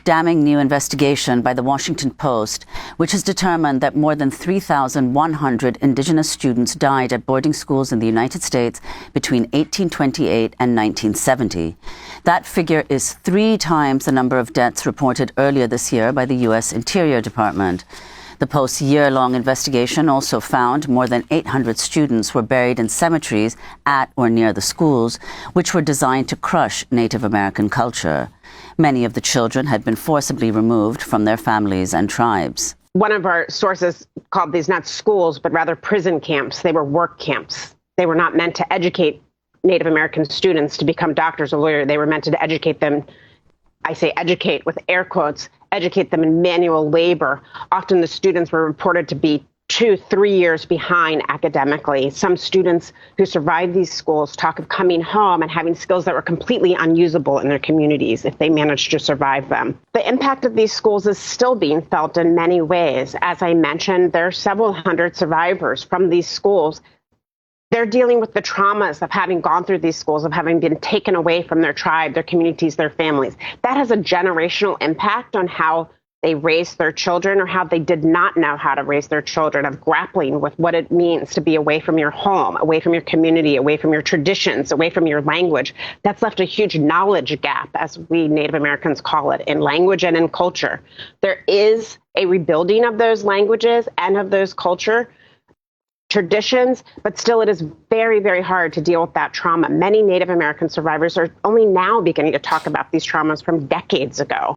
Damning new investigation by the Washington Post, which has determined that more than 3,100 Indigenous students died at boarding schools in the United States between 1828 and 1970. That figure is 3 times the number of deaths reported earlier this year by the U.S. Interior Department. The Post's year-long investigation also found more than 800 students were buried in cemeteries at or near the schools, which were designed to crush Native American culture. Many of the children had been forcibly removed from their families and tribes. One of our sources called these not schools, but rather prison camps. They were work camps. They were not meant to educate Native American students to become doctors or lawyers. They were meant to educate them, I say educate with air quotes, educate them in manual labor. Often the students were reported to be 2-3 years behind academically. Some students who survived these schools talk of coming home and having skills that were completely unusable in their communities if they managed to survive them. The impact of these schools is still being felt in many ways. As I mentioned, there are several hundred survivors from these schools. They're dealing with the traumas of having gone through these schools, of having been taken away from their tribe, their communities, their families. That has a generational impact on how they raised their children or how they did not know how to raise their children, of grappling with what it means to be away from your home, away from your community, away from your traditions, away from your language. That's left a huge knowledge gap, as we Native Americans call it, in language and in culture. There is a rebuilding of those languages and of those culture traditions, but still it is very, very hard to deal with that trauma. Many Native American survivors are only now beginning to talk about these traumas from decades ago.